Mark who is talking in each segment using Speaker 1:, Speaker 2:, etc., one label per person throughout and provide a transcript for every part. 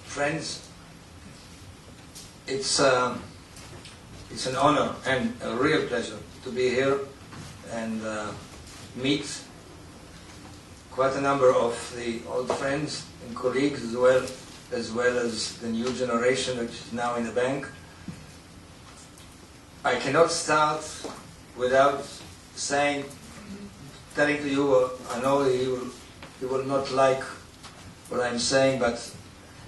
Speaker 1: friends, it's an honor and a real pleasure to be here and meet quite a number of the old friends and colleagues as well as the new generation which is now in the bank. I cannot start without telling to you, I know you will not like what I'm saying, but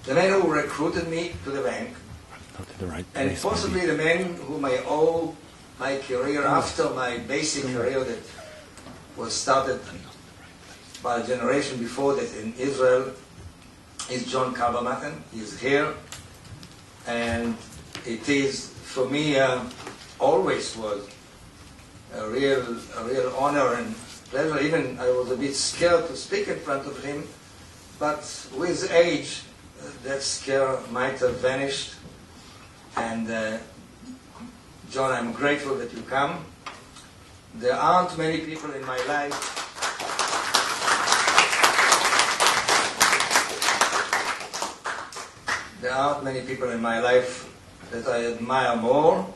Speaker 1: the man who recruited me to the bank, and possibly the man whom I owe my career after my basic career that was started by a generation before that in Israel, is John Carbermatten. He's here, and it is for me always was a real honor and pleasure. Even I was a bit scared to speak in front of him, but with age that scare might have vanished. And John, I'm grateful that you come. There aren't many people in my life that I admire more,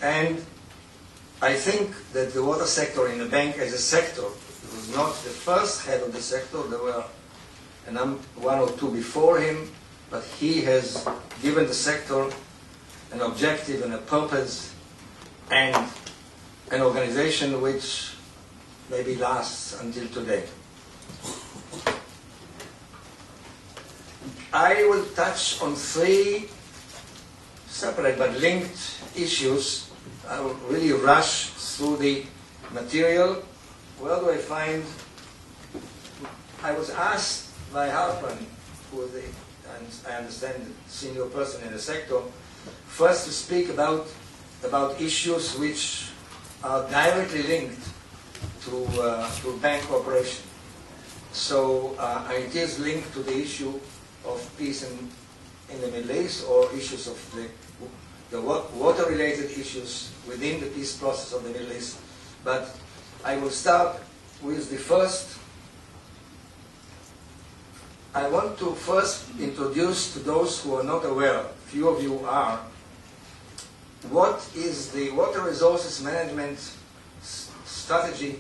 Speaker 1: and I think that the water sector in the bank as a sector was not the first head of the sector. There were one or two before him, but he has given the sector an objective and a purpose and an organization which maybe lasts until today. I will touch on three separate but linked issues. I will really rush through the material. Where do I find? I was asked by Hartman, who is I understand the senior person in the sector, first to speak about issues which are directly linked to bank operation. So it is linked to the issue of peace in the Middle East, or issues of the water-related issues within the peace process of the Middle East. But I will start with the first. I want to first introduce to those who are not aware, few of you are, what is the water resources management strategy.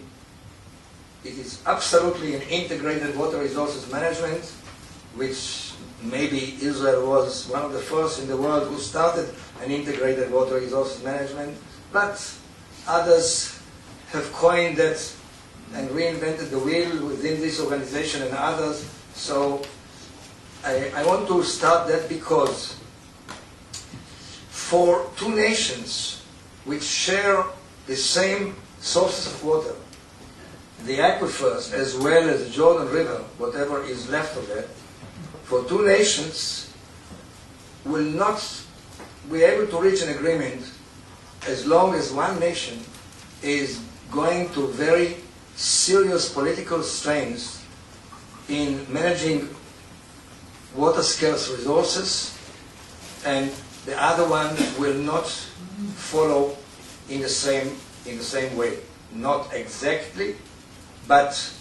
Speaker 1: It is absolutely an integrated water resources management, which maybe Israel was one of the first in the world who started an integrated water resources management, but others have coined that and reinvented the wheel within this organization and others. So I want to start that because for two nations which share the same sources of water, the aquifers as well as the Jordan River, whatever is left of it, for two nations will not be able to reach an agreement as long as one nation is going to very serious political strains in managing water scarce resources, and the other one will not follow in the same way. Not exactly, but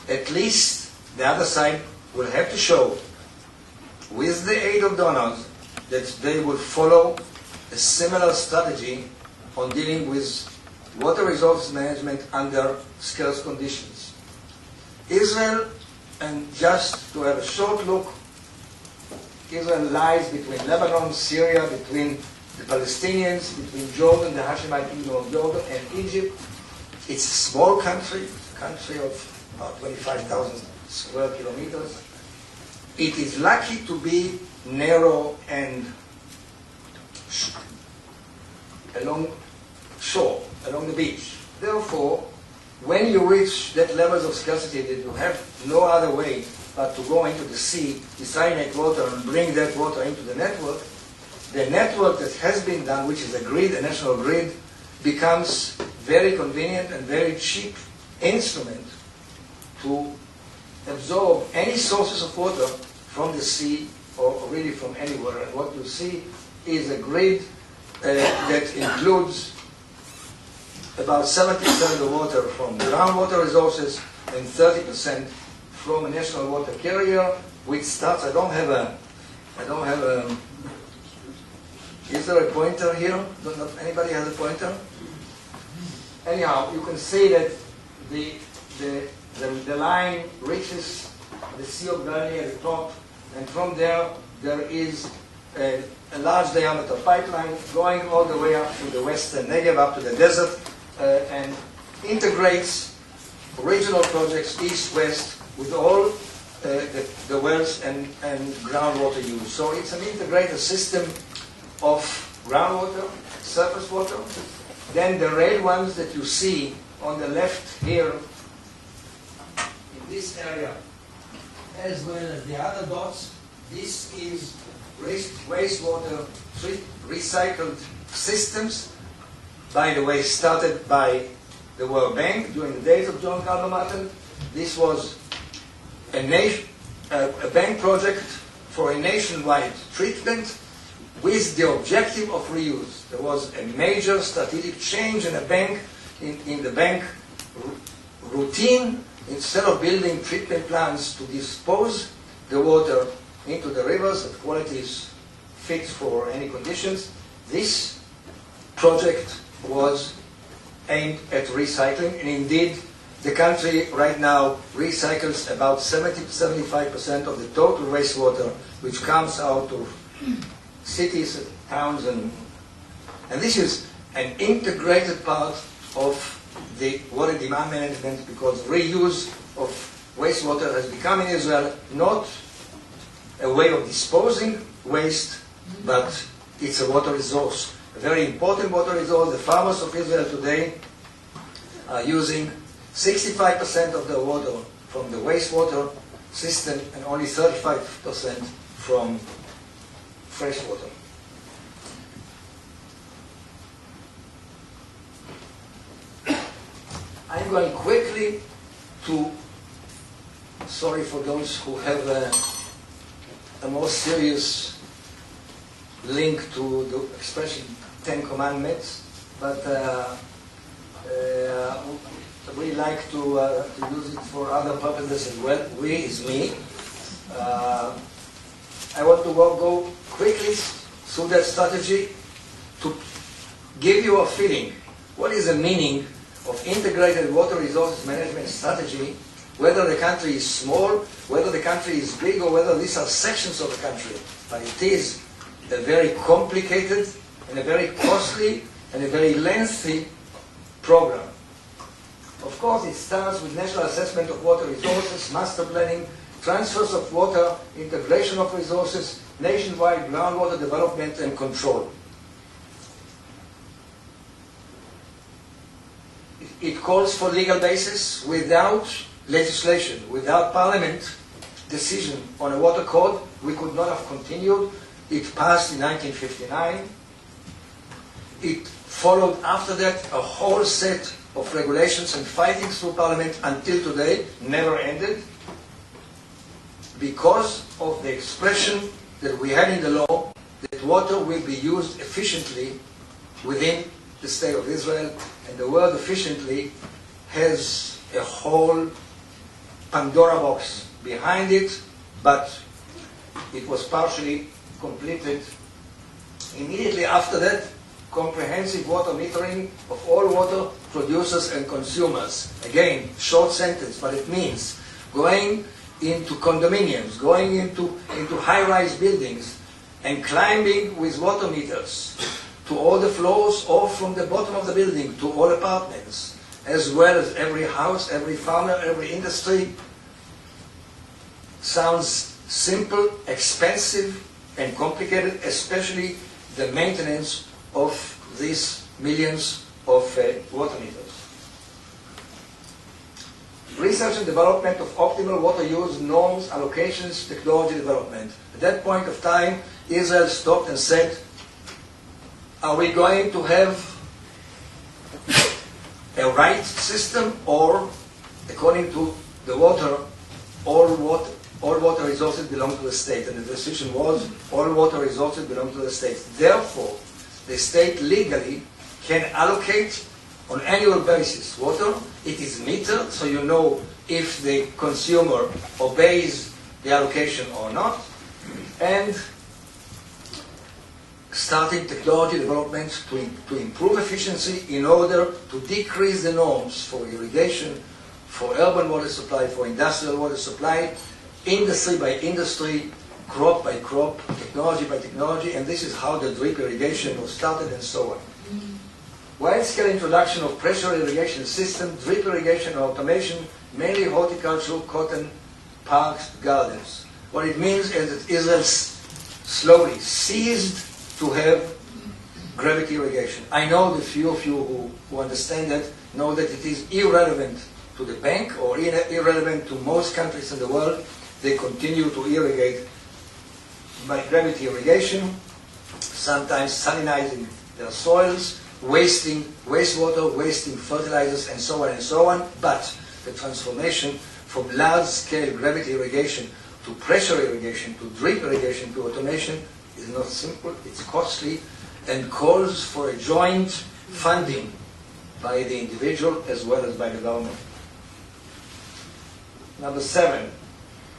Speaker 1: at least the other side will have to show, with the aid of donors, that they will follow a similar strategy on dealing with water resources management under scarce conditions. Israel, and just to have a short look, Israel lies between Lebanon, Syria, between the Palestinians, between Jordan, the Hashemite Kingdom of Jordan, and Egypt. It's a small country, a country of about 25,000 square kilometers. It is lucky to be narrow and along shore, along the beach. Therefore, when you reach that levels of scarcity that you have no other way but to go into the sea, desalinate water, and bring that water into the network that has been done, which is a grid, a national grid, becomes very convenient and very cheap instrument to absorb any sources of water from the sea or really from anywhere. And what you see is a grid that includes about 70% of the water from groundwater resources and 30% from a national water carrier, which starts, I don't have I don't have a... Is there a pointer here? Not anybody has a pointer? Anyhow, you can see that the line reaches the Sea of Galilee at the top, and from there is a large diameter pipeline going all the way up to the western Negev, up to the desert, and integrates regional projects east-west with all the wells and groundwater use. So it's an integrated system of groundwater, surface water. Then the red ones that you see on the left here in this area, as well as the other dots, this is wastewater recycled systems, by the way, started by the World Bank during the days of John Calver-Martin. This was a bank project for a nationwide treatment with the objective of reuse. There was a major strategic change in the bank routine. Instead of building treatment plants to dispose the water into the rivers at qualities fit for any conditions, this project was aimed at recycling, and indeed the country right now recycles about 70-75% of the total wastewater which comes out of cities, towns, and this is an integrated part of the water demand management, because reuse of wastewater has become in Israel not a way of disposing waste, but it's a water resource, a very important water resource. The farmers of Israel today are using 65% of their water from the wastewater system and only 35% from fresh water. I'm going quickly to, sorry for those who have a more serious link to the expression Ten Commandments, but we like to use it for other purposes as well. We is me. I want to go quickly through that strategy to give you a feeling. What is the meaning of integrated water resources management strategy, whether the country is small, whether the country is big, or whether these are sections of the country? But it is a very complicated and a very costly and a very lengthy program. Of course, it starts with national assessment of water resources, master planning, transfers of water, integration of resources, nationwide groundwater development and control. It calls for legal basis. Without legislation, without parliament decision on a water code, we could not have continued. It passed in 1959. It followed after that a whole set of regulations and fighting through parliament until today, never ended, because of the expression that we had in the law that water will be used efficiently within the state of Israel, and the word efficiently has a whole Pandora box behind it, but it was partially completed immediately after that. Comprehensive water metering of all water producers and consumers. Again, short sentence, but it means going into condominiums, going into high-rise buildings, and climbing with water meters to all the floors, or from the bottom of the building to all apartments, as well as every house, every farmer, every industry. Sounds simple, expensive, and complicated, especially the maintenance of these millions of water meters. Research and development of optimal water use, norms, allocations, technology development. At that point of time, Israel stopped and said, are we going to have a right system, or, according to the water, all water resources belong to the state? And the decision was, all water resources belong to the state. Therefore, the state legally can allocate on annual basis water. It is metered, so you know if the consumer obeys the allocation or not. And starting technology development to improve efficiency in order to decrease the norms for irrigation, for urban water supply, for industrial water supply, industry by industry, crop by crop, technology by technology, and this is how the drip irrigation was started and so on. Wide-scale introduction of pressure irrigation system, drip irrigation and automation, mainly horticultural, cotton, parks, gardens. What it means is that Israel slowly ceased to have gravity irrigation. I know the few of you who understand that know that it is irrelevant to the bank or irrelevant to most countries in the world. They continue to irrigate by gravity irrigation, sometimes salinizing their soils, wasting wastewater, wasting fertilizers, and so on, but the transformation from large-scale gravity irrigation to pressure irrigation, to drip irrigation, to automation is not simple, it's costly, and calls for a joint funding by the individual as well as by the government. Number 7,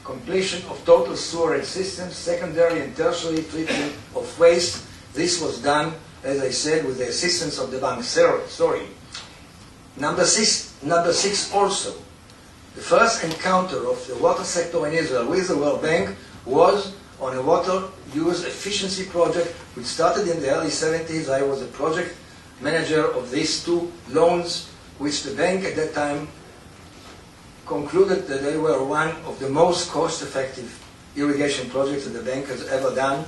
Speaker 1: completion of total sewerage systems, secondary and tertiary treatment of waste. This was done, as I said, with the assistance of the bank. Sorry. Number 6 also. The first encounter of the water sector in Israel with the World Bank was on a water use efficiency project which started in the early 70s. I was a project manager of these 2 loans, which the bank at that time concluded that they were one of the most cost-effective irrigation projects that the bank has ever done,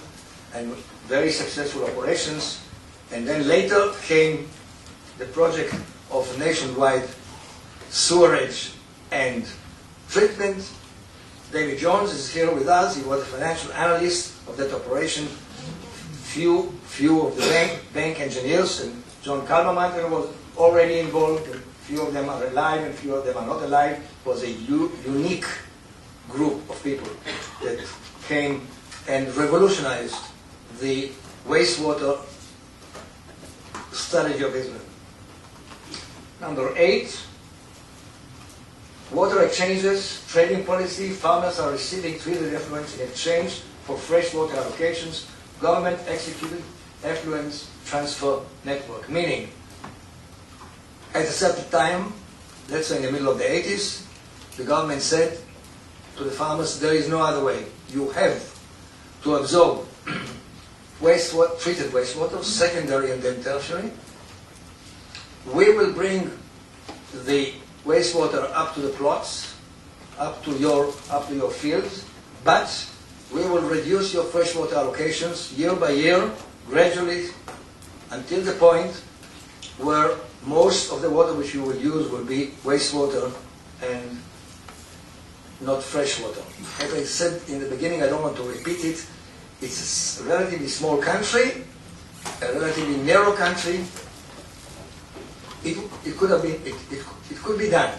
Speaker 1: and very successful operations. And then later came the project of nationwide sewerage and treatment. David Jones is here with us. He was a financial analyst of that operation. Few of the bank engineers, and John Kalbermatter was already involved. And few of them are alive and few of them are not alive. It was a unique group of people that came and revolutionized the wastewater strategy of Israel. Number 8, water exchanges, trading policy. Farmers are receiving treated effluents in exchange for freshwater allocations. Government executed effluent transfer network. Meaning, at a certain time, let's say in the middle of the 80s, the government said to the farmers, there is no other way. You have to absorb treated wastewater, secondary and then tertiary. We will bring the wastewater up to the plots, up to your fields, but we will reduce your freshwater allocations year by year, gradually, until the point where most of the water which you will use will be wastewater and not freshwater. As I said in the beginning, I don't want to repeat it. It's a relatively small country, a relatively narrow country. It could be done.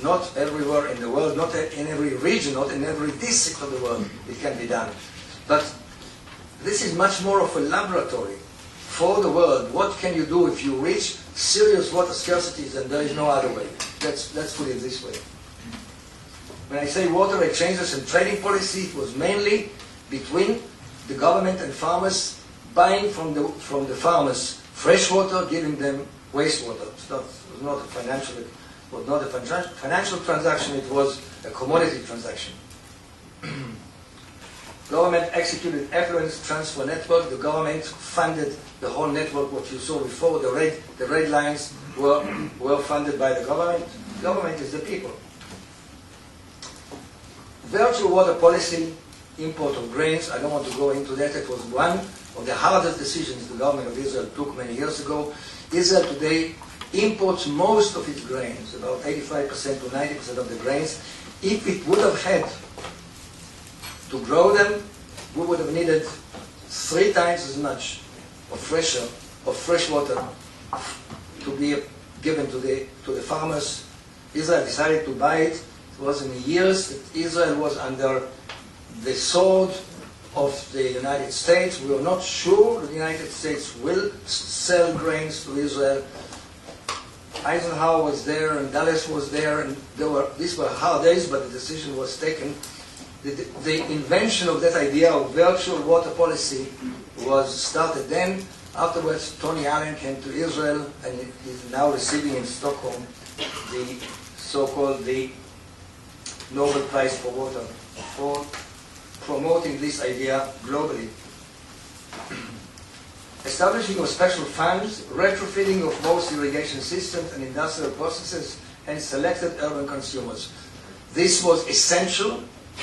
Speaker 1: Not everywhere in the world, not in every region, not in every district of the world it can be done. But this is much more of a laboratory for the world. What can you do if you reach serious water scarcities and there is no other way? Let's put it this way. When I say water exchanges and trading policy, it was mainly between the government and farmers, buying from the farmers fresh water, giving them wastewater. It was not a financial transaction, it was a commodity transaction. Government executed effluent transfer network. The government funded the whole network. What you saw before, the red lines were funded by the government. Government is the people. Virtual water policy, import of grains. I don't want to go into that. It was one of the hardest decisions the government of Israel took many years ago. Israel today imports most of its grains, about 85% to 90% of the grains. If it would have had to grow them, we would have needed 3 times as much of fresh water to be given to the farmers. Israel decided to buy it. It was in the years that Israel was under the sword of the United States. We were not sure that the United States will sell grains to Israel. Eisenhower was there and Dulles was there, and these were hard days, but the decision was taken. The invention of that idea of virtual water policy was started then. Afterwards, Tony Allen came to Israel and is now receiving in Stockholm the so-called the Nobel Prize for Water for promoting this idea globally. Establishing of special funds, retrofitting of most irrigation systems and industrial processes, and selected urban consumers. This was essential.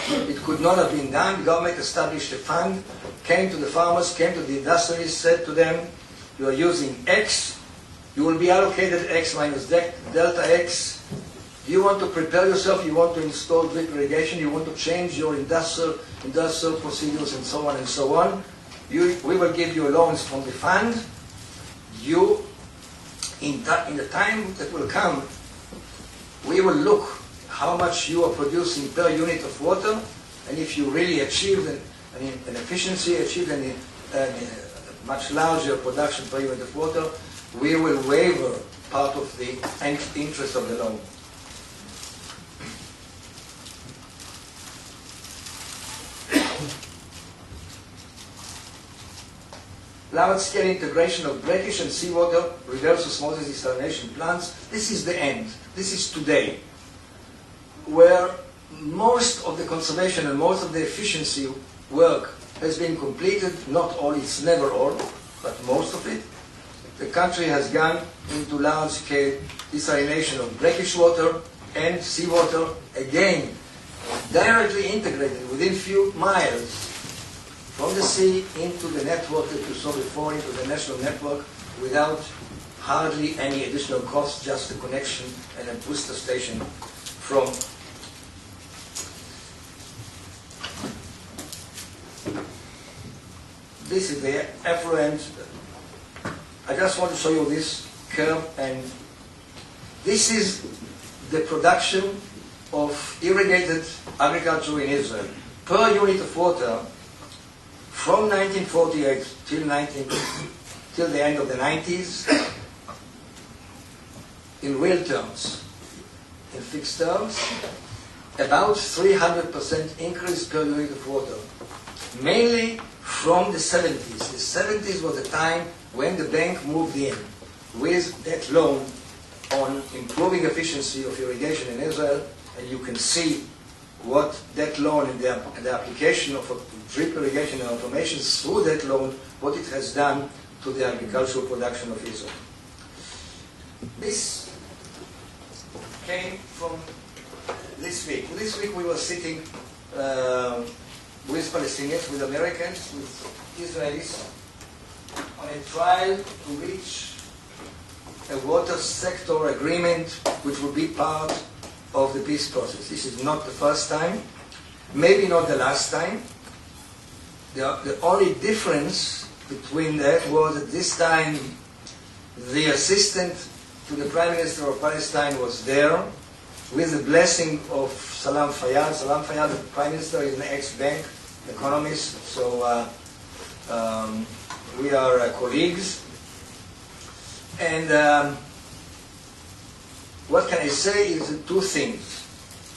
Speaker 1: It could not have been done. The government established a fund, came to the farmers, came to the industrialists, said to them, you are using X, you will be allocated X minus delta X. You want to prepare yourself, you want to install drip irrigation, you want to change your industrial procedures and so on and so on. We will give you loans from the fund. You, in the time that will come, we will look how much you are producing per unit of water, and if you really achieved an efficiency, achieved a much larger production per unit of water, we will waiver part of the interest of the loan. Large-scale integration of brackish and seawater reverse osmosis desalination plants. This is the end. This is today, where most of the conservation and most of the efficiency work has been completed. Not all, it's never all, but most of it. The country has gone into large-scale desalination of brackish water and seawater, again, directly integrated within few miles from the sea into the network that you saw before, into the national network, without hardly any additional cost, just a connection and a booster station from. This is the effluent. I just want to show you this curve, and this is the production of irrigated agriculture in Israel per unit of water from 1948 till the end of the 90s, in real terms, in fixed terms, about 300% increase per unit of water, mainly from the 70s. The 70s was the time when the bank moved in with that loan on improving efficiency of irrigation in Israel, and you can see what that loan and the application of drip irrigation and automation through that loan, what it has done to the agricultural production of Israel. This came from this week. This week we were sitting with Palestinians, with Americans, with Israelis, on a trial to reach a water sector agreement which will be part of the peace process. This is not the first time, maybe not the last time. The only difference between that was that this time the assistant to the Prime Minister of Palestine was there with the blessing of Salam Fayyad. Salam Fayyad, the Prime Minister, is an ex-bank economist, so we are colleagues. And what can I say is two things.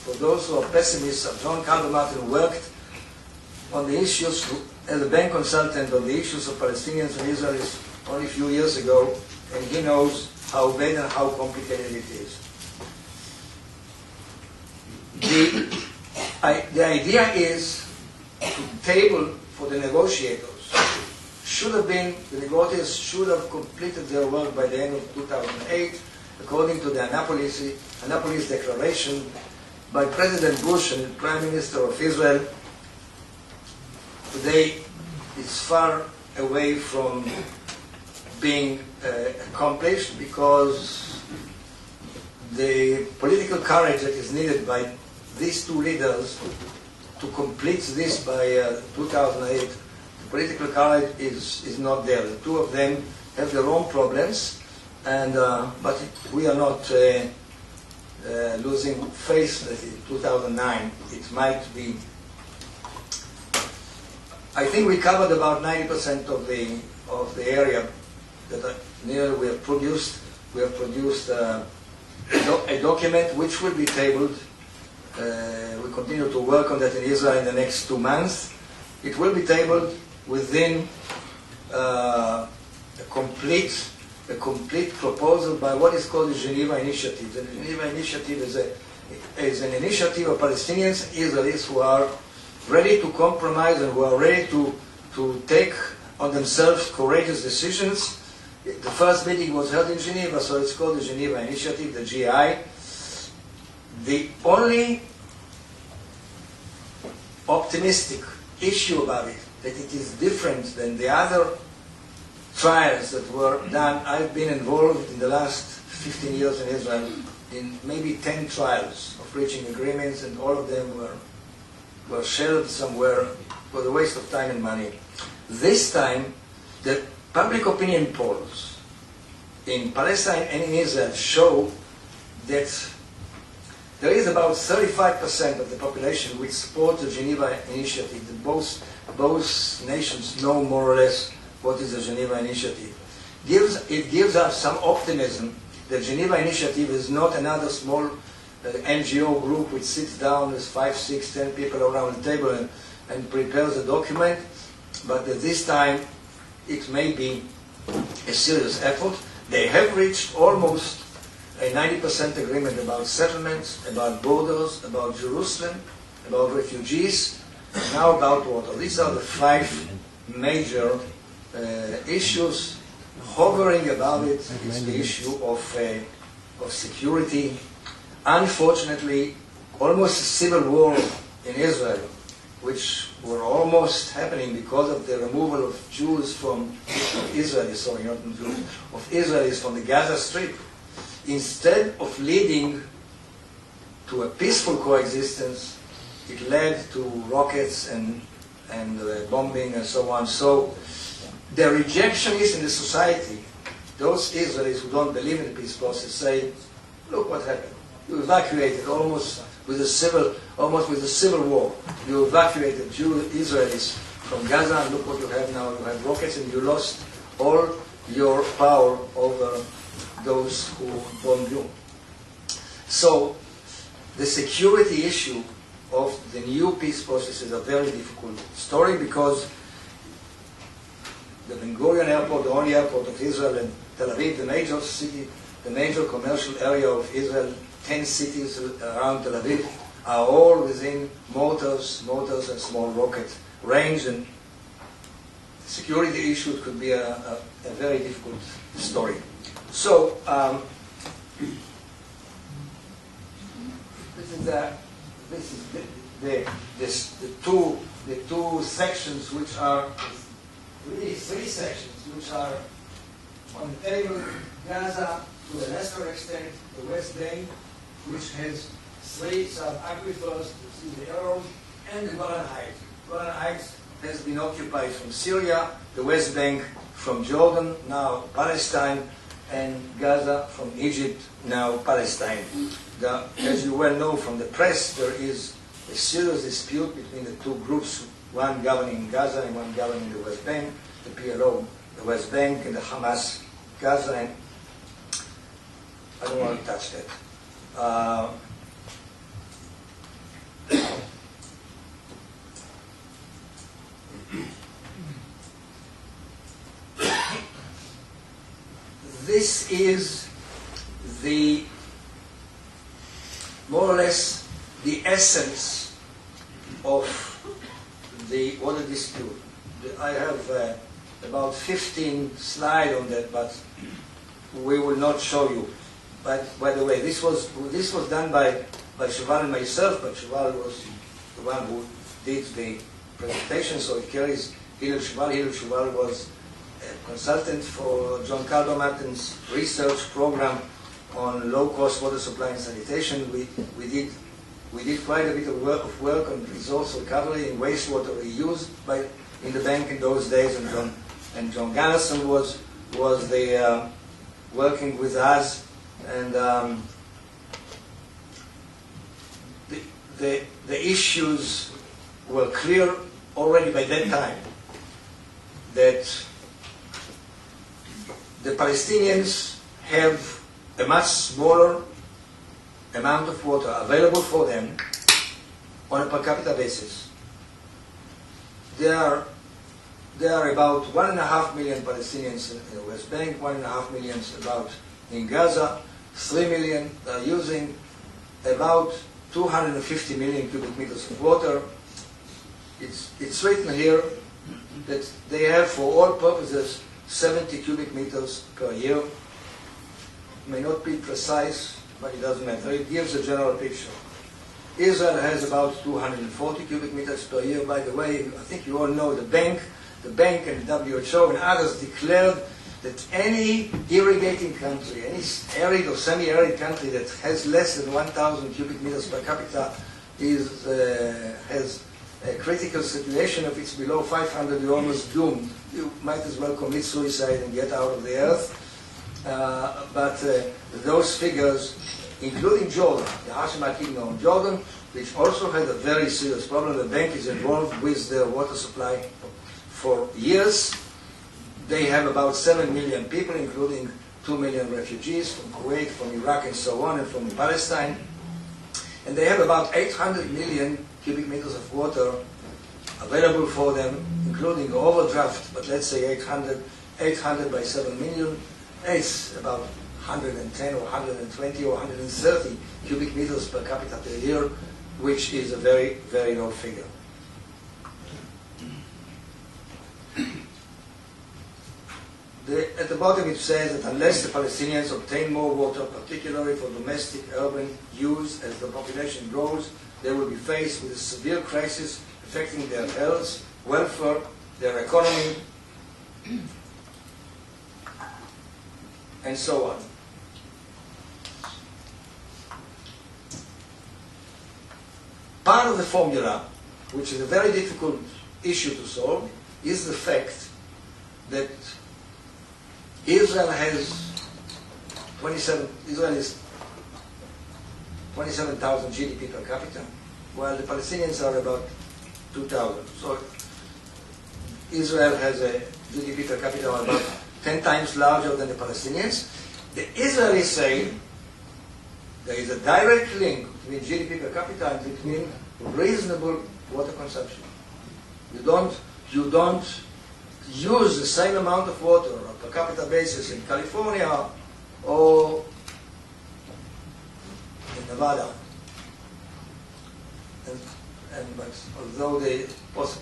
Speaker 1: For those who are pessimists, John Calvin Martin worked on the issues as a bank consultant on the issues of Palestinians and Israelis only a few years ago, and he knows how bad and how complicated it is. The idea is to table for the negotiators. The negotiators should have completed their work by the end of 2008, according to the Annapolis Declaration by President Bush and the Prime Minister of Israel. Today, it's far away from being accomplished, because the political courage that is needed by these two leaders to complete this by 2008, the political courage is not there. The two of them have their own problems, and but we are not losing faith that in 2009 it might be. I think we covered about 90% of the area that we have produced. We have produced a document which will be tabled. We continue to work on that in Israel in the next 2 months. It will be tabled within a complete proposal by what is called the Geneva Initiative. The Geneva Initiative is an initiative of Palestinians, Israelis, who are ready to compromise and who are ready to take on themselves courageous decisions. The first meeting was held in Geneva, so it's called the Geneva Initiative, the GI. The only optimistic issue about it, that it is different than the other trials that were done. I've been involved in the last 15 years in Israel in maybe 10 trials of reaching agreements, and all of them were shelved somewhere for the waste of time and money. This time, the public opinion polls in Palestine and in Israel show that there is about 35% of the population which support the Geneva Initiative. Both nations know more or less what is the Geneva Initiative. It gives us some optimism that Geneva Initiative is not another small NGO group which sits down with 5, 6, 10 people around the table and prepares a document, but that this time it may be a serious effort. They have reached almost a 90% agreement about settlements, about borders, about Jerusalem, about refugees, and now about water. These are the 5 major issues. Hovering above it is the issue of security. Unfortunately, almost a civil war in Israel, which were almost happening because of the removal of Jews from Israelis from the Gaza Strip. Instead of leading to a peaceful coexistence, it led to rockets and bombing and so on. So the rejectionists in the society, those Israelis who don't believe in the peace process, say, look what happened. You evacuated almost with a civil war. You evacuated Israelis from Gaza, and look what you have now. You have rockets, and you lost all your power over those who bombed you. So the security issue of the new peace process is a very difficult story, because the Ben Gurion airport, the only airport of Israel, and Tel Aviv, the major city, the major commercial area of Israel, 10 cities around Tel Aviv, are all within mortars and small rocket range, and the security issue could be a very difficult story. So this is the two sections, which are really 3 sections, which are on the table: Gaza, to a lesser extent, the West Bank, which has 3 sub-aquifers, you see the arrows, and the Golan Heights. Golan Heights has been occupied from Syria, the West Bank from Jordan, now Palestine, and Gaza from Egypt, now Palestine. As you well know from the press, there is a serious dispute between the 2 groups, one governing Gaza and one governing the West Bank, the PLO, the West Bank, and the Hamas, Gaza, and I don't want to touch that. This is more or less the essence of the water dispute. I have about 15 slides on that, but we will not show you. But by the way, this was done by Shuval and myself, but Shuval was the one who did the presentation, so it carries Hillel Shuval. Hillel Shuval was a consultant for John Caldermatten's research program on low-cost water supply and sanitation. We did quite a bit of work on resource recovery and wastewater reuse in the bank in those days, and John Gannison was the working with us, and the issues were clear already by that time, that the Palestinians have a much smaller amount of water available for them on a per capita basis. They are there are about 1.5 million Palestinians in the West Bank, 1.5 million about in Gaza, 3 million are using about 250 million cubic meters of water. It's written here that they have, for all purposes, 70 cubic meters per year. May not be precise, but it doesn't matter. It gives a general picture. Israel has about 240 cubic meters per year. By the way, I think you all know the bank and the WHO and others declared that any irrigating country, any arid or semi-arid country that has less than 1,000 cubic meters per capita has a critical situation. If it's below 500, you're almost doomed. You might as well commit suicide and get out of the earth. But those figures, including Jordan, the Hashemite Kingdom of Jordan, which also had a very serious problem. The bank is involved with their water supply for years. They have about 7 million people, including 2 million refugees from Kuwait, from Iraq, and so on, and from Palestine. And they have about 800 million cubic meters of water available for them, including overdraft, but let's say 800 by 7 million. It's about 110 or 120 or 130 cubic meters per capita per year, which is a very, very low figure. At the bottom it says that unless the Palestinians obtain more water, particularly for domestic urban use, as the population grows, they will be faced with a severe crisis affecting their health, welfare, their economy, and so on. Part of the formula, which is a very difficult issue to solve, is the fact that Israel is 27,000 GDP per capita, while the Palestinians are about 2,000. So Israel has a GDP per capita of about 10 times larger than the Palestinians. The Israelis say there is a direct link between GDP per capita and between reasonable water consumption. You don't use the same amount of water on a per capita basis in California or in Nevada. But although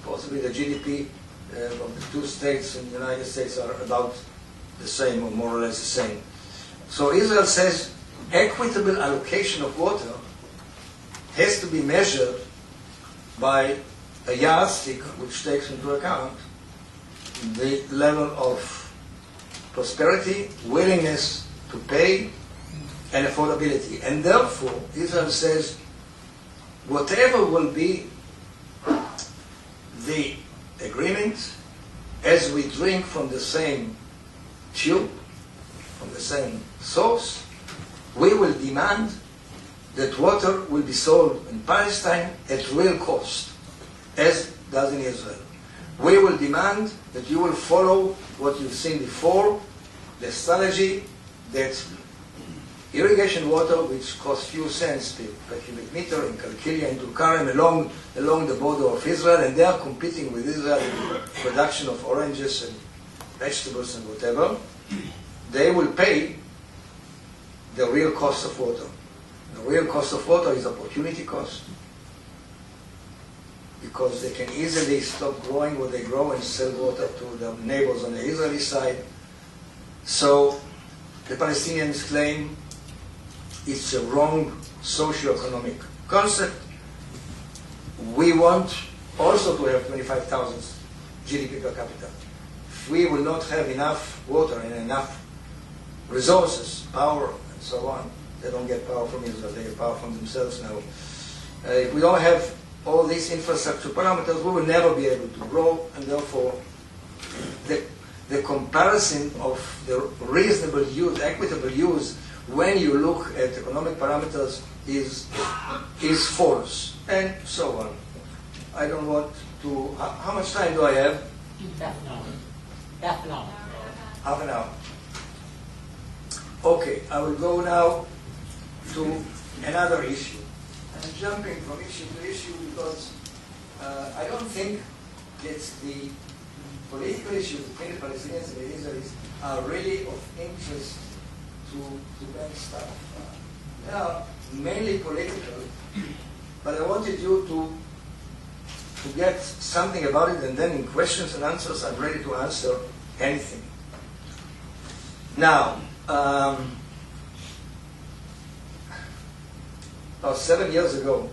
Speaker 1: possibly the GDP of the two states in the United States are about the same or more or less the same. So Israel says equitable allocation of water has to be measured by a yardstick which takes into account the level of prosperity, willingness to pay, and affordability. And therefore, Israel says, whatever will be the agreement, as we drink from the same tube, from the same source, we will demand that water will be sold in Palestine at real cost, as does in Israel. We will demand that you will follow what you've seen before, the strategy that irrigation water, which costs few cents per cubic meter in Kalkilia and Tulkarem along the border of Israel, and they are competing with Israel in the production of oranges and vegetables and whatever, they will pay the real cost of water. The real cost of water is opportunity cost, because they can easily stop growing what they grow and sell water to the neighbors on the Israeli side. So the Palestinians claim it's a wrong socio-economic concept. We want also to have 25,000 GDP per capita. If we will not have enough water and enough resources, power, and so on, they don't get power from Israel, they get power from themselves now. If we don't have all these infrastructure parameters, we will never be able to grow, and therefore the comparison of the reasonable use, equitable use, when you look at economic parameters is false, and so on. I don't want to... How much time do I have?
Speaker 2: Half an hour. Half an hour.
Speaker 1: Half an hour. Okay, I will go now to another issue. I'm jumping from issue to issue because I don't think that political issues between the Palestinians and the Israelis are really of interest to bank staff. They are mainly political, but I wanted you to get something about it, and then in questions and answers, I'm ready to answer anything. Now, about 7 years ago,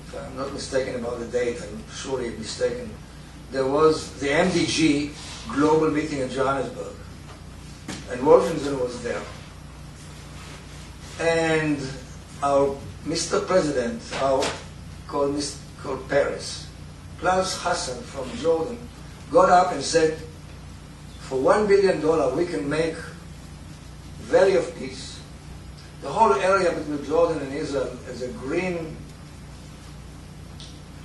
Speaker 1: if I'm not mistaken about the date, I'm surely mistaken, there was the MDG global meeting in Johannesburg, and Wolfensohn was there. And our Mr. President, called Paris, plus Hassan from Jordan, got up and said, for $1 billion we can make Valley of Peace, the whole area between Jordan and Israel, as a green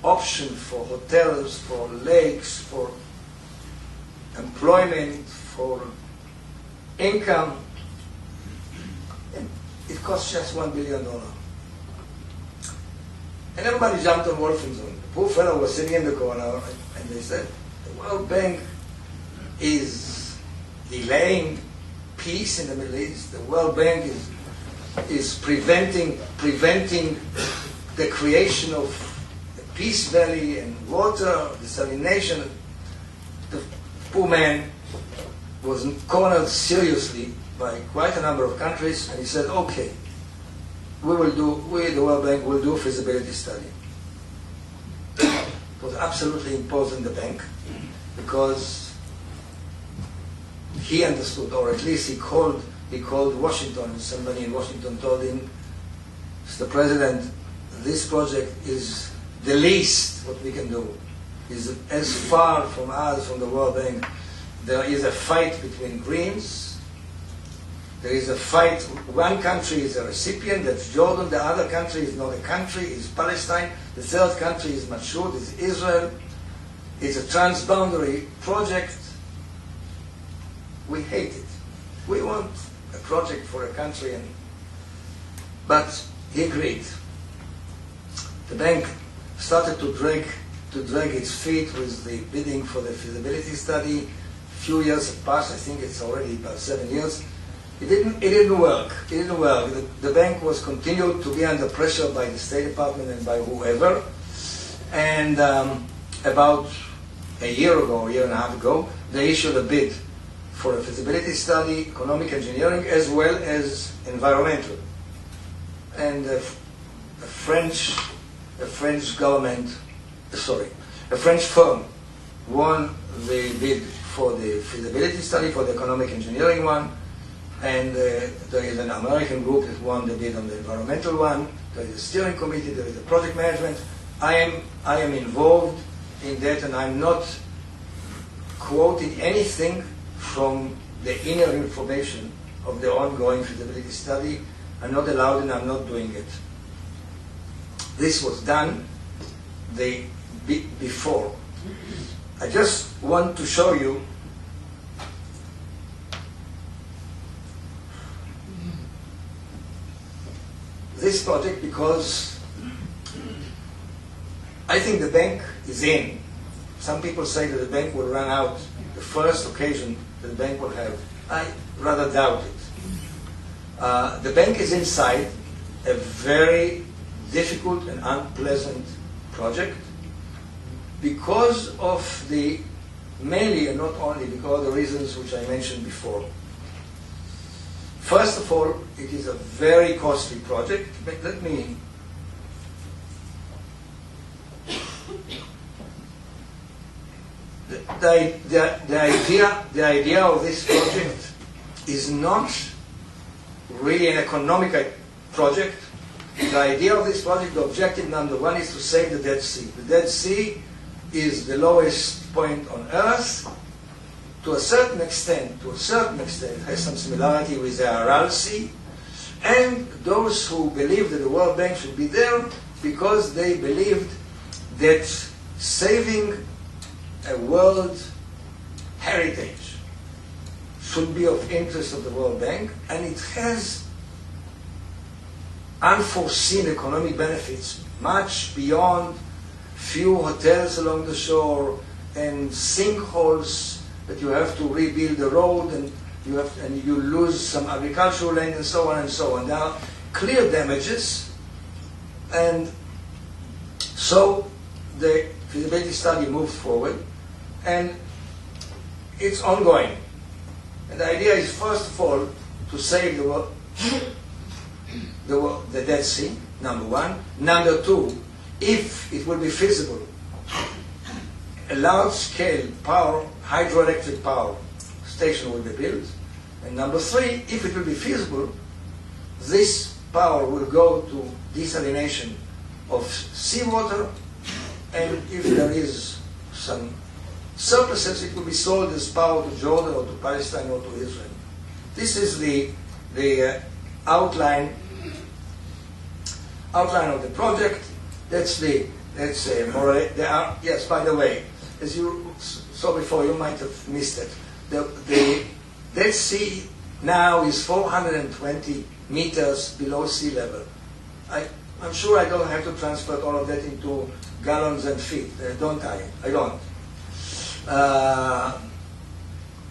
Speaker 1: option for hotels, for lakes, for employment, for income. And it cost just $1 billion. And everybody jumped on Wolfensohn. The poor fellow was sitting in the corner, and they said, the World Bank is delaying peace in the Middle East. The World Bank is preventing the creation of a peace valley and water, desalination. The poor man was cornered seriously by quite a number of countries, and he said, okay, we, the World Bank, will do a feasibility study. It was absolutely imposed on the bank, because he understood, or at least he called Washington, and somebody in Washington told him, Mr. President, this project is the least what we can do. Is as far from us, from the World Bank. There is a fight between Greens. There is a fight. One country is a recipient, that's Jordan. The other country is not a country, it's Palestine. The third country is Mashhud, is Israel. It's a transboundary project. We hate it. We want a project for a country, but he agreed. The bank started to drag its feet with the bidding for the feasibility study. A few years have passed. I think it's already about 7 years. It didn't work. The bank was continued to be under pressure by the State Department and by whoever. And about a year and a half ago, they issued a bid for a feasibility study, economic engineering, as well as environmental. And a French firm won the bid for the feasibility study, for the economic engineering one, and there is an American group that won the bid on the environmental one. There is a steering committee, there is a project management. I am involved in that, and I'm not quoting anything from the inner information of the ongoing feasibility study. I'm not allowed, and I'm not doing it. This was done before. I just want to show you this project, because I think the bank is in. Some people say that the bank will run out the first occasion that the bank will have. I rather doubt it. The bank is inside a very difficult and unpleasant project because of mainly and not only because of the reasons which I mentioned before. First of all, it is a very costly project. Let me the idea of this project is not really an economic project. The idea of this project, the objective number one, is to save the Dead Sea. The Dead Sea is the lowest point on Earth. To a certain extent, has some similarity with the Aral Sea. And those who believe that the World Bank should be there because they believed that saving a world heritage should be of interest of the World Bank, and it has unforeseen economic benefits much beyond few hotels along the shore, and sinkholes that you have to rebuild the road, and you lose some agricultural land, and so on and so on. There are clear damages, and so the feasibility study moved forward, and it's ongoing. And the idea is, first of all, to save the Dead Sea, number one. Number two, if it will be feasible, a large-scale hydroelectric power station will be built. And number three, if it will be feasible, this power will go to desalination of seawater, and if there is some surpluses, it will be sold as power to Jordan or to Palestine or to Israel. This is the outline of the project. That's more. Yes. By the way, as you saw before, you might have missed it. The Dead Sea now is 420 meters below sea level. I'm sure I don't have to transfer all of that into gallons and feet, don't I? I don't.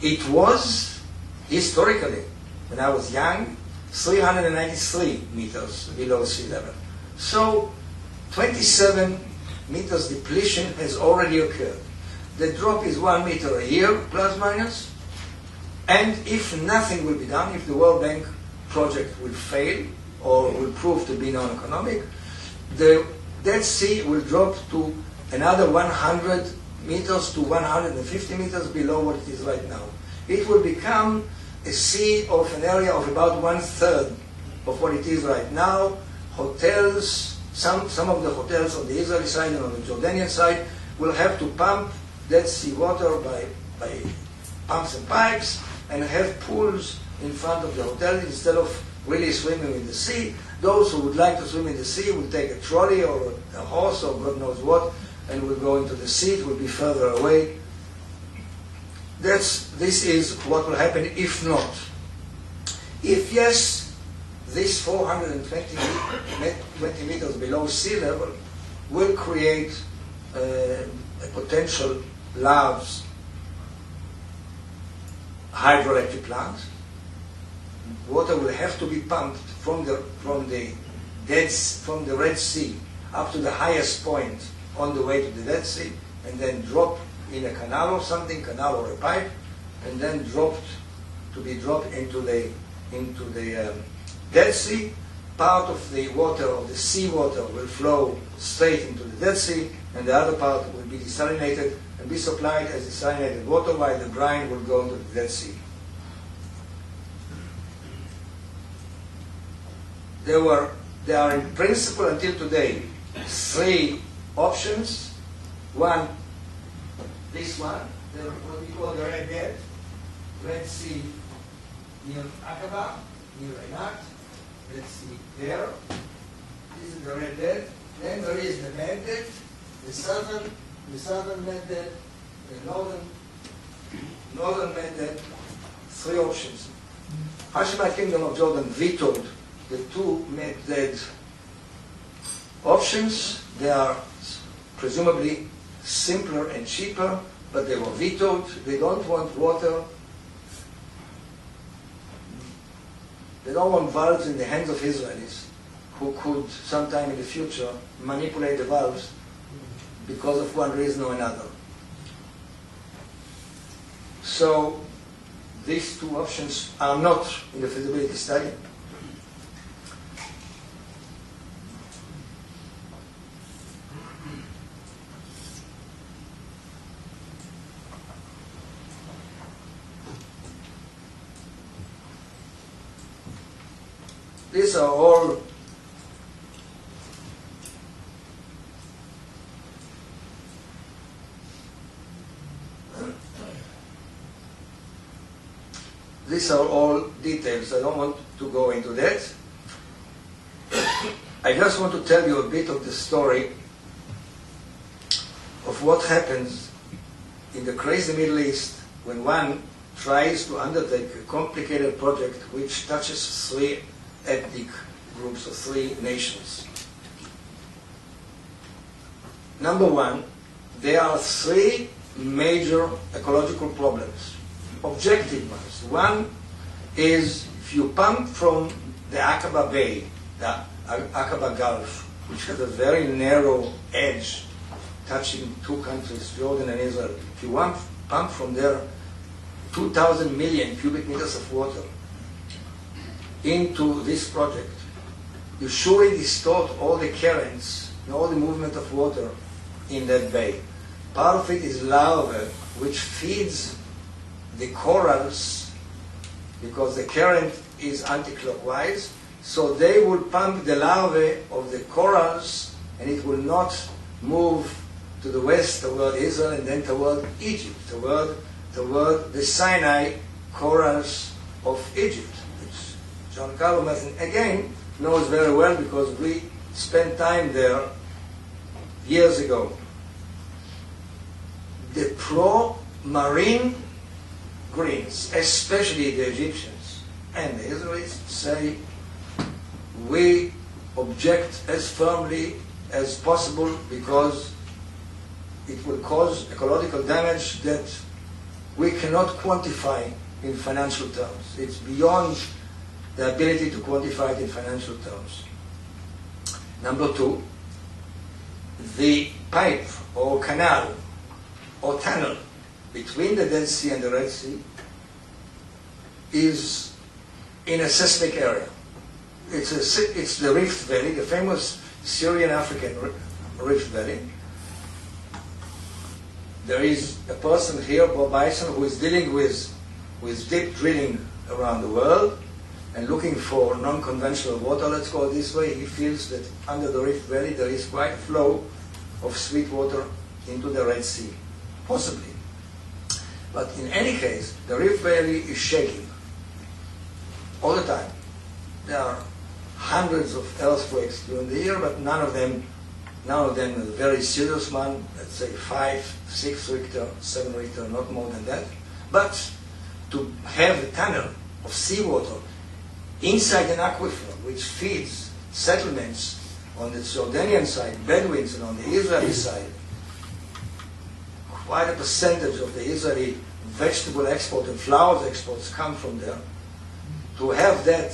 Speaker 1: It was, historically, when I was young, 393 meters below sea level. So 27 meters depletion has already occurred. The drop is 1 meter a year, plus minus. And if nothing will be done, if the World Bank project will fail or will prove to be non-economic, the Dead Sea will drop to another 100 meters to 150 meters below what it is right now. It will become a sea of an area of about 1/3 of what it is right now. Hotels, some of the hotels on the Israeli side and on the Jordanian side will have to pump Dead Sea water by pumps and pipes, and have pools in front of the hotel instead of really swimming in the sea. Those who would like to swim in the sea will take a trolley or a horse or God knows what, and will go into the sea. It will be further away. This is what will happen if not. If yes, this 420 meters below sea level will create a potential large hydroelectric plant. Water will have to be pumped from the Red Sea up to the highest point on the way to the Dead Sea, and then drop in a canal or something, canal or a pipe, and then to be dropped into the Dead Sea. Part of the water, of the seawater, will flow straight into the Dead Sea, and the other part will be desalinated and be supplied as desalinated water, while the brine will go into the Dead Sea. There are in principle until today 3 options. One, this one, what we call the Red Dead, Red Sea near Aqaba, near Iraq. Let's see there. This is the Red Dead. Then there is the Mad Dead, the southern Mad Dead, the northern Mad Dead. 3 options. Hashemite Kingdom of Jordan vetoed the 2 Mad Dead options. They are presumably simpler and cheaper, but they were vetoed. They don't want water. They don't want valves in the hands of Israelis, who could sometime in the future manipulate the valves because of one reason or another. So these 2 options are not in the feasibility study. These are all details. I don't want to go into that. I just want to tell you a bit of the story of what happens in the crazy Middle East when one tries to undertake a complicated project which touches 3 ethnic groups of 3 nations. Number one, there are 3 major ecological problems, objective ones. One is if you pump from the Aqaba Bay, the Aqaba Gulf, which has a very narrow edge touching two countries, Jordan and Israel. If you pump from there 2,000 million cubic meters of water into this project, you surely distort all the currents and all the movement of water in that bay. Part of it is larvae, which feeds the corals because the current is anti-clockwise. So they will pump the larvae of the corals, and it will not move to the west toward Israel and then toward Egypt, toward the Sinai corals of Egypt, which John Carlo, again, knows very well because we spent time there years ago. The pro-marine Greens, especially the Egyptians and the Israelis, say we object as firmly as possible because it will cause ecological damage that we cannot quantify in financial terms. It's beyond the ability to quantify it in financial terms. Number two, the pipe or canal or tunnel between the Dead Sea and the Red Sea is in a seismic area. It's the Rift Valley, the famous Syrian-African Rift Valley. There is a person here, Bob Bison, who is dealing with deep drilling around the world and looking for non-conventional water, let's call it this way. He feels that under the Rift Valley there is quite a flow of sweet water into the Red Sea, possibly. But in any case, the Rift Valley is shaking all the time. There are hundreds of earthquakes during the year, but none of them is a very serious one, let's say 5, 6 Richter, 7 Richter, not more than that. But to have a tunnel of seawater inside an aquifer which feeds settlements on the Jordanian side, Bedouins, and on the Israeli side, quite a percentage of the Israeli vegetable export and flowers exports come from there. To have that,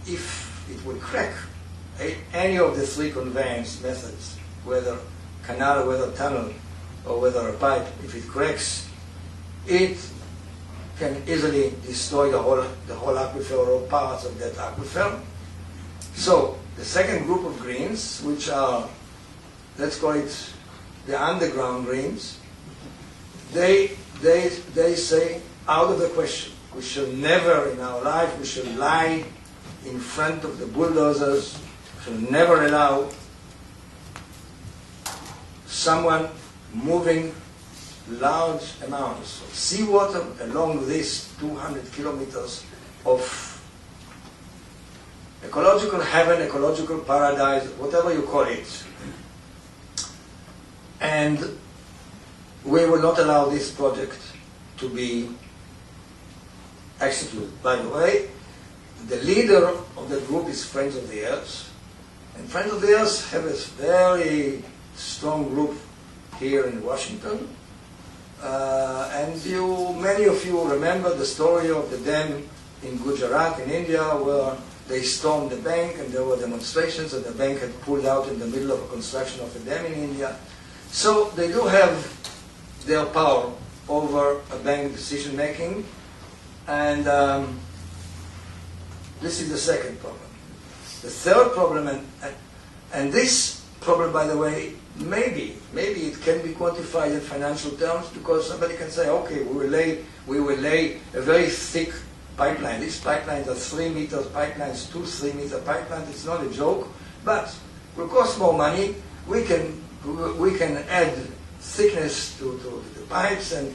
Speaker 1: if it will crack, any of the three conveyance methods, whether canal, whether tunnel, or whether a pipe, if it cracks, it can easily destroy the whole aquifer or parts of that aquifer. So the second group of greens, which are, let's call it the underground greens, they say out of the question. We shall never in our life, we shall lie in front of the bulldozers, we shall never allow someone moving large amounts of seawater along these 200 kilometers of ecological heaven, ecological paradise, whatever you call it. And we will not allow this project to be executed. By the way, the leader of the group is Friends of the Earth. And Friends of the Earth have a very strong group here in Washington. And many of you remember the story of the dam in Gujarat in India, where they stormed the bank and there were demonstrations and the bank had pulled out in the middle of a construction of a dam in India. So they do have their power over a bank decision making. And this is the second problem. The third problem, and this problem, by the way, maybe it can be quantified in financial terms, because somebody can say, okay, we will lay a very thick pipeline. These pipelines are 3 meters pipelines, 2 3-meter pipelines. It's not a joke, but it will cost more money. We can add thickness to the pipes, and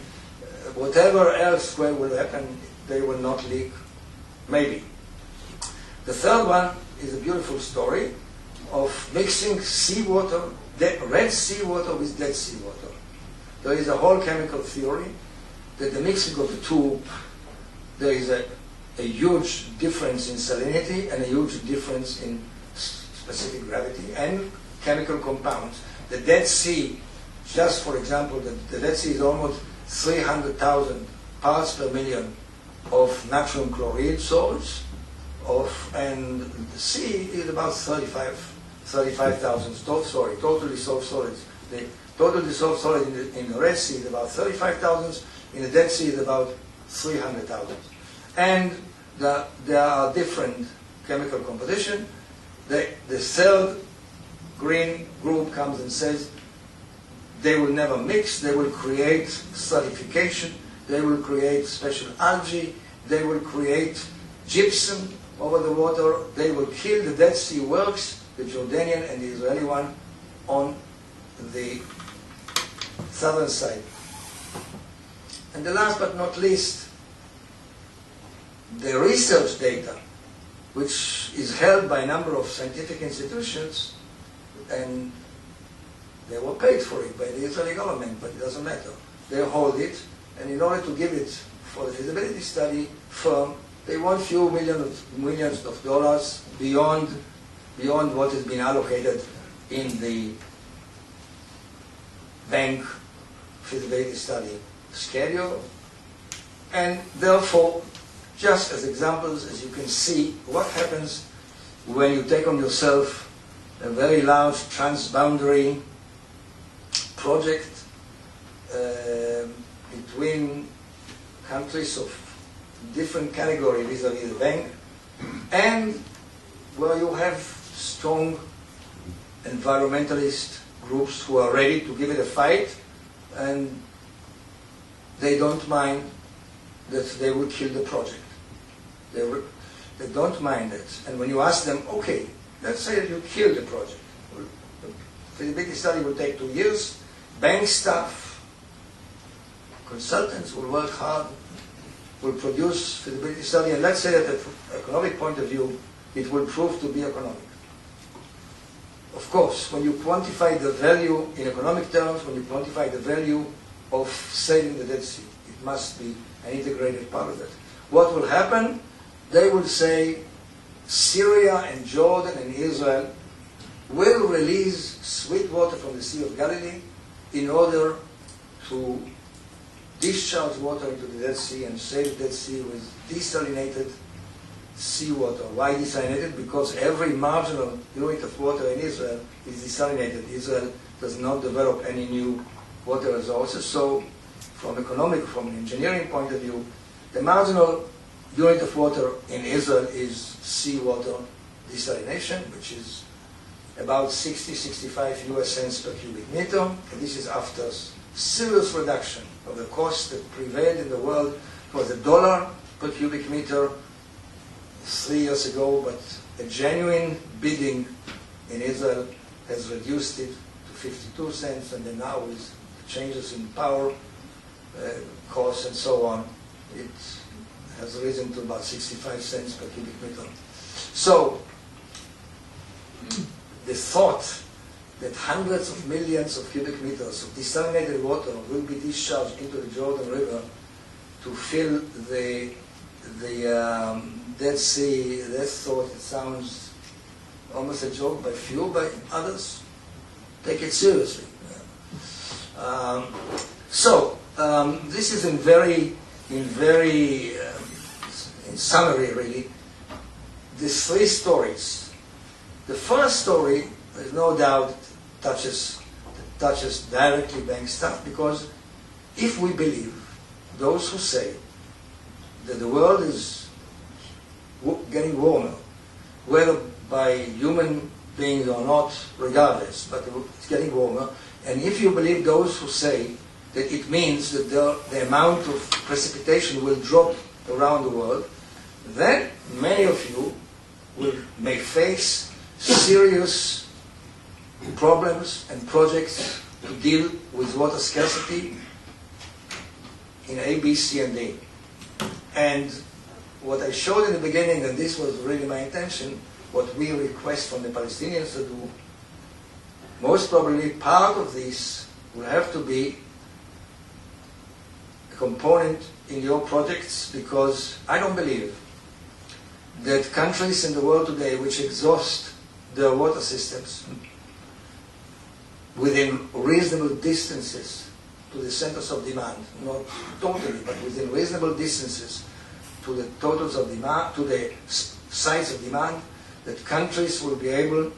Speaker 1: whatever else will happen, they will not leak. Maybe. The third one is a beautiful story of mixing seawater, red seawater with dead seawater. There is a whole chemical theory that the mixing of the two, there is a huge difference in salinity and a huge difference in specific gravity and chemical compounds. The Dead Sea just for example, the Dead Sea is almost 300,000 parts per million of natrium chloride salts, and the sea is about 35,000 totally dissolved solids. The total dissolved solid in the Red Sea is about 35,000, in the Dead Sea is about 300,000. And there are different chemical composition. The third green group comes and says they will never mix, they will create stratification, they will create special algae, they will create gypsum over the water, they will kill the Dead Sea works, the Jordanian and the Israeli one, on the southern side. And the last but not least, the research data, which is held by a number of scientific institutions, and they were paid for it by the Israeli government, but it doesn't matter. They hold it, and in order to give it for the feasibility study firm, they want few millions of dollars beyond what has been allocated in the bank feasibility study schedule. And therefore, just as examples, as you can see, what happens when you take on yourself a very large transboundary project between countries of different category vis-à-vis the bank, and where you have strong environmentalist groups who are ready to give it a fight, and they don't mind that they will kill the project. They don't mind it. And when you ask them, okay, let's say that you kill the project. The feasibility study will take 2 years. Bank staff, consultants will work hard, will produce feasibility study, and let's say that from economic point of view, it will prove to be economic. Of course, when you quantify the value in economic terms, when you quantify the value of saving the Dead Sea, it must be an integrated part of it. What will happen? They will say Syria and Jordan and Israel will release sweet water from the Sea of Galilee in order to discharge water into the Dead Sea and save the Dead Sea with desalinated seawater. Why desalinated? Because every marginal unit of water in Israel is desalinated. Israel does not develop any new water resources. So from an engineering point of view, the marginal unit of water in Israel is seawater desalination, which is about 60-65 US cents per cubic meter. And this is after serious reduction of the cost that prevailed in the world. It was $1 per cubic meter 3 years ago, but a genuine bidding in Israel has reduced it to 52 cents, and then now with changes in power costs and so on, it has risen to about 65 cents per cubic meter. So the thought that hundreds of millions of cubic meters of desalinated water will be discharged into the Jordan River to fill the Dead Sea, that thought, it sounds almost a joke by few, by others take it seriously. This is in summary, really, these 3 stories. The first story, there's no doubt, touches directly bank staff, because if we believe those who say that the world is getting warmer, whether by human beings or not, regardless, but it's getting warmer, and if you believe those who say that it means that the amount of precipitation will drop around the world, then many of you may face serious problems and projects to deal with water scarcity in A, B, C, and D. And what I showed in the beginning, and this was really my intention, what we request from the Palestinians to do, most probably part of this will have to be a component in your projects, because I don't believe that countries in the world today which exhaust their water systems within reasonable distances to the centers of demand, not totally, but within reasonable distances to the totals of demand, to the sites of demand, that countries will be able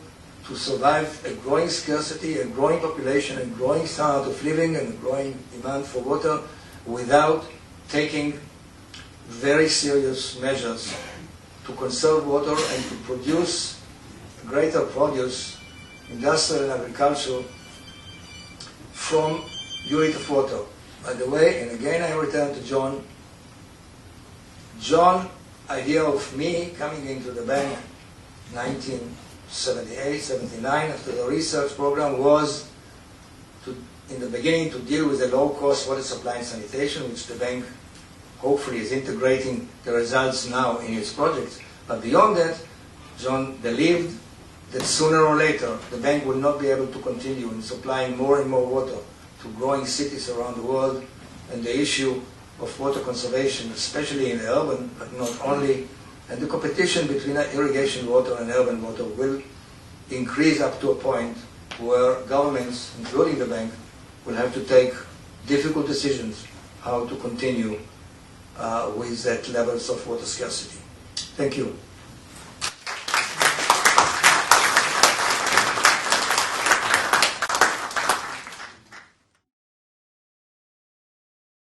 Speaker 1: to survive a growing scarcity, a growing population, a growing standard of living, and a growing demand for water without taking very serious measures to conserve water and to produce greater produce, industrial and agriculture, from unit of water. By the way, and again I return to John. John's idea of me coming into the bank 1978, 79, after the research program, was to, in the beginning, to deal with the low-cost water supply and sanitation, which the bank hopefully is integrating the results now in its projects. But beyond that, John believed that sooner or later the bank would not be able to continue in supplying more and more water to growing cities around the world, and the issue of water conservation, especially in the urban, but not only, and the competition between irrigation water and urban water will increase up to a point where governments, including the bank, will have to take difficult decisions how to continue with that levels of water scarcity. Thank you.